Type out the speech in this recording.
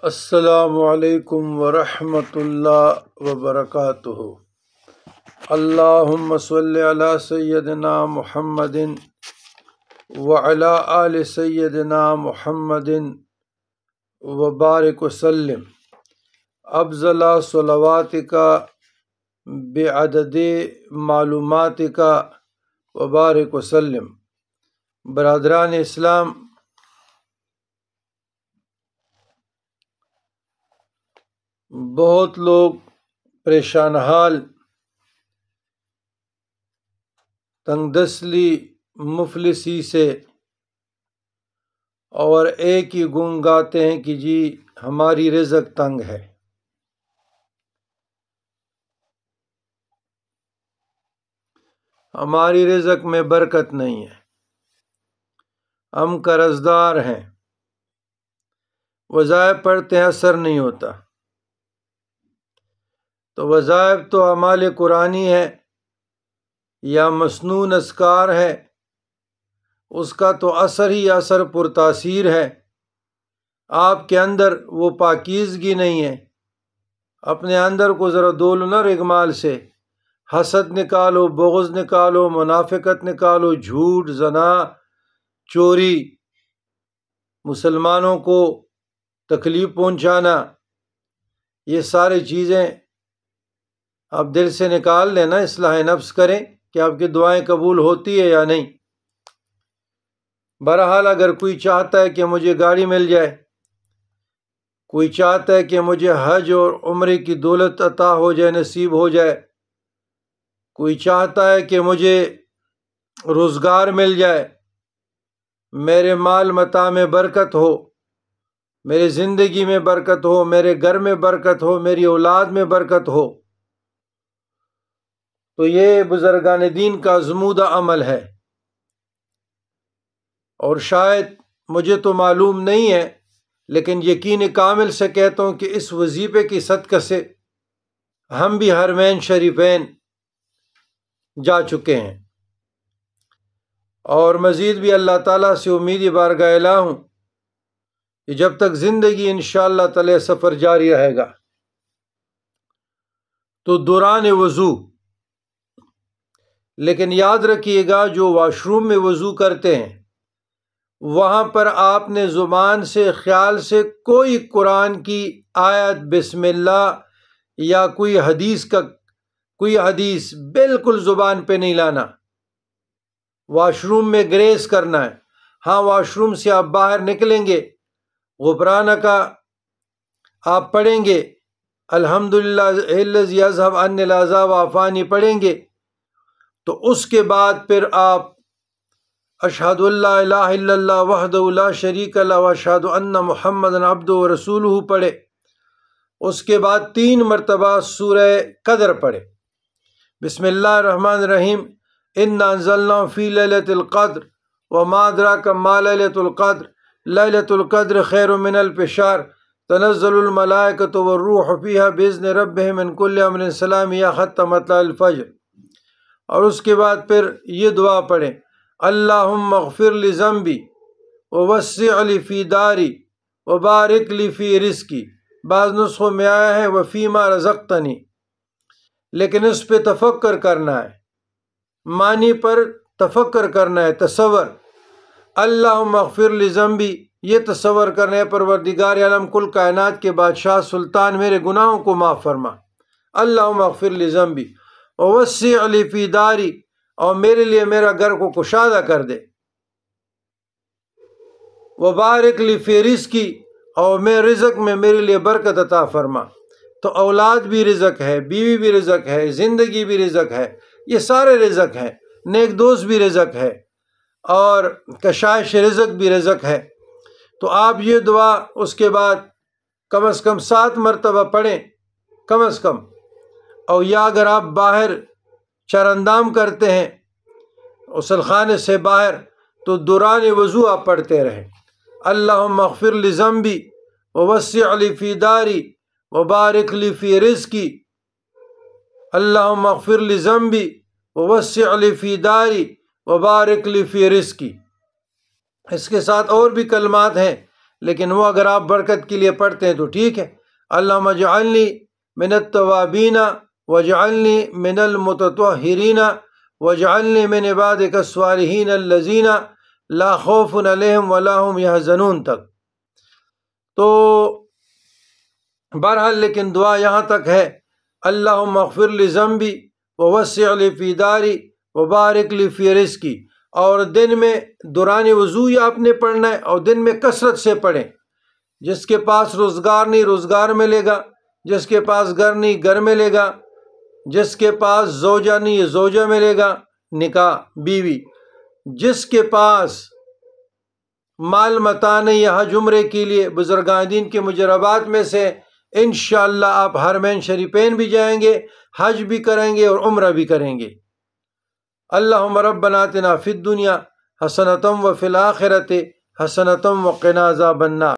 السلام علیکم ورحمۃ اللہ وبرکاتہ۔ اللہم صلی علی سیدنا محمد وعلی آل سیدنا محمد وبارک وسلم۔ افضل صلواتک بعدد معلوماتک وبارک وسلم۔ برادران اسلام، بہت لوگ پریشان حال، تنگ دستی، مفلسی سے اور ایک ہی گن گاتے ہیں کہ جی ہماری رزق تنگ ہے۔ ہماری رزق میں برکت نہیں ہے، ہم قرض دار ہیں، وظائف پڑھتے ہیں اثر نہیں ہوتا۔ تو وظائف تو اعمال قرآنی ہے یا مسنون اذکار ہے، اس کا تو اثر ہی اثر پرتاثیر ہے۔ آپ کے اندر وہ پاکیزگی نہیں ہے، اپنے اندر کو ذرا دولو نہ رگمال سے، حسد نکالو، بغض نکالو، منافقت نکالو، جھوٹ، زنا، چوری، مسلمانوں کو تکلیف پہنچانا، یہ ساری چیزیں آپ دل سے نکال لیں نا، اصلاح نفس کریں کہ آپ کی دعائیں قبول ہوتی ہے یا نہیں۔ بہرحال اگر کوئی چاہتا ہے کہ مجھے گاڑی مل جائے، کوئی چاہتا ہے کہ مجھے حج اور عمرے کی دولت عطا ہو جائے، نصیب ہو جائے، کوئی چاہتا ہے کہ مجھے روزگار مل جائے، میرے مال متاع میں برکت ہو، میری زندگی میں برکت ہو، میرے گھر میں برکت ہو، میری اولاد میں برکت ہو، تو یہ بزرگان دین کا آزمودہ عمل ہے۔ اور شاید مجھے تو معلوم نہیں ہے، لیکن یقین کامل سے کہتا ہوں کہ اس وظیفے کی صدقہ سے ہم بھی حرمین شریفین جا چکے ہیں، اور مزید بھی اللہ تعالیٰ سے امید بارگاہ الہ ہوں کہ جب تک زندگی انشاءاللہ تعالی سفر جاری رہے گا تو دوران وضو، لیکن یاد رکھیے گا جو واش روم میں وضو کرتے ہیں وہاں پر آپ نے زبان سے، خیال سے کوئی قرآن کی آیت، بسم اللہ یا کوئی حدیث بالکل زبان پہ نہیں لانا۔ واش روم میں گریز کرنا ہے۔ ہاں، واش روم سے آپ باہر نکلیں گے، غفرانہ کا آپ پڑھیں گے، الحمدللہ الذی اذھب عنی الاحزان وعافانی پڑھیں گے، تو اس کے بعد پھر آپ اشہد ان لا الہ الا اللہ وحدہ لا شریک لہ واشہد ان محمدا عبدہ ورسولہ پڑھے۔ اس کے بعد 3 مرتبہ سورہ قدر پڑھے، بسم اللہ الرحمن الرحیم، انا انزلناہ فی لیلۃ القدر وما ادراک ما لیلۃ القدر لیلۃ القدر خیر من الف شہر تنزل الملائکۃ والروح فیہا باذن ربہم من کل امر سلام یا حتی مطلع الفجر۔ اور اس کے بعد پھر یہ دعا پڑھیں، اللہم اغفر لی ذنبی ووسع لی فی داری وبارک لی فی رزقی۔ بعض نسخوں میں آیا ہے وفیما رزقتنی، لیکن اس پہ تفکر کرنا ہے، معنی پر تفکر کرنا ہے، تصور۔ اللہم اغفر لی ذنبی، یہ تصور کرنا ہے پروردگار عالم کل کائنات کے بادشاہ سلطان میرے گناہوں کو معاف فرما۔ اللہم اغفر لی ذنبی ووسع لی فی داری، اور میرے لیے میرا گھر کو کشادہ کر دے، وبارک لی فی رزقی، اور میں رزق میں میرے لیے برکت عطا فرما۔ تو اولاد بھی رزق ہے، بیوی بھی رزق ہے، زندگی بھی رزق ہے، یہ سارے رزق ہیں، نیک دوست بھی رزق ہے، اور کشائش رزق بھی رزق ہے۔ تو آپ یہ دعا اس کے بعد کم از کم 7 مرتبہ پڑھیں، کم از کم۔ اور یا اگر آپ باہر چراندام کرتے ہیں غسل خانے سے باہر، تو دوران وضو آپ پڑھتے رہیں، اللہم اغفر لی ذنبی ووسع لی فی داری وبارک لی فی رزقی، اللہم اغفر لی ذنبی ووسع لی فی داری وبارک لی فی رزقی۔ اس کے ساتھ اور بھی کلمات ہیں، لیکن وہ اگر آپ برکت کے لیے پڑھتے ہیں تو ٹھیک ہے۔ اللہم اجعلنی من التوابین واجعلنی من المتطہرین واجعلنی من عبادک الصالحین الذین لا خوف علیہم ولا هم یحزنون تک۔ تو بہرحال لیکن دعا یہاں تک ہے، اللہم اغفر لی ذنبی ووسع لی فی داری وبارک لی فی رزقی، اور دن میں دوران وضو ہی آپ نے پڑھنا ہے، اور دن میں کثرت سے پڑھیں۔ جس کے پاس روزگار نہیں روزگار ملے گا، جس کے پاس گھر نہیں گھر ملے گا، جس کے پاس زوجہ نہیں زوجہ ملے گا، نکاح بیوی، جس کے پاس مال متاع نہیں حج عمرے کے لیے بزرگان دین کے مجربات میں سے انشاءاللہ آپ حرمین شریفین بھی جائیں گے، حج بھی کریں گے اور عمرہ بھی کریں گے۔ اللہم ربنا آتنا فی الدنیا حسنۃ وفی الآخرۃ حسنۃ وقنا عذاب النار۔